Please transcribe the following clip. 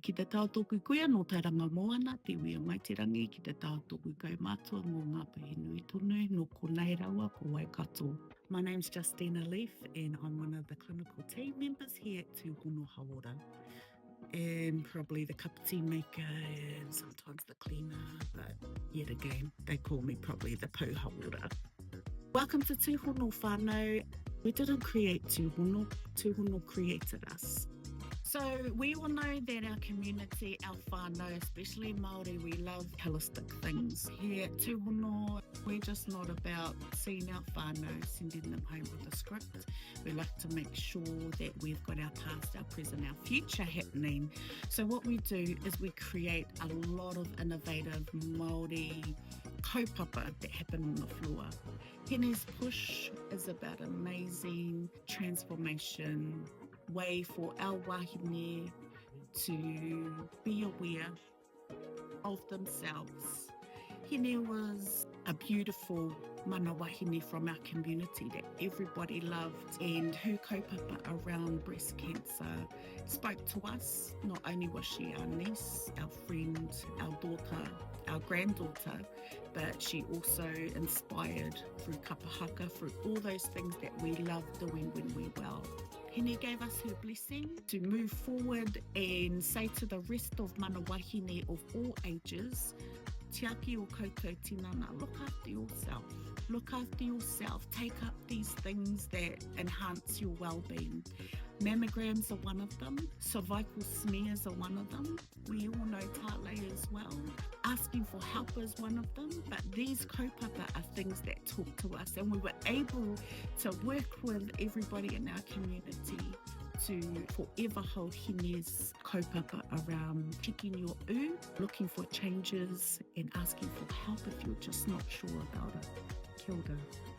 Ki te tātoku kuia no te ranga moana, te wea maitirangi ki te tātoku kai mātua mō ngā pahi nui tonu, no ko nei rawa ko Waikato. My name's Justina Leaf and I'm one of the clinical team members here at Tuuhono Hauora. And probably the cup of tea maker and sometimes the cleaner, but yet again, they call me probably the pō Hauora. Welcome to Tuuhono whānau. We didn't create Tuuhono, Tuuhono created us. So we all know that our community, our whānau, especially Māori, we love holistic things. Here at Tuuhono, we're just not about seeing our whānau, sending them home with a script. We like to make sure that we've got our past, our present, our future happening. So what we do is we create a lot of innovative Māori kaupapa that happen on the floor. Hine's push is about amazing transformation, way for our wāhine to be aware of themselves. Hine was a beautiful mana wāhine from our community that everybody loved, and her kaupapa around breast cancer spoke to us. Not only was she our niece, our friend, our daughter, our granddaughter, but she also inspired through kapa haka, through all those things that we love doing when we're well. Hine gave us her blessing to move forward and say to the rest of mana wāhine of all ages, Tiaki o koutou tinana, look after yourself. Look after yourself. Take up these things that enhance your wellbeing. Mammograms are one of them. Cervical smears are one of them. We all know tale as well. Asking for help is one of them. But these kaupapa are things that talk to us, and we were able to work with everybody in our community to forever hold Hine's kaupapa around checking your looking for changes and asking for help if you're just not sure about it. Kia ora.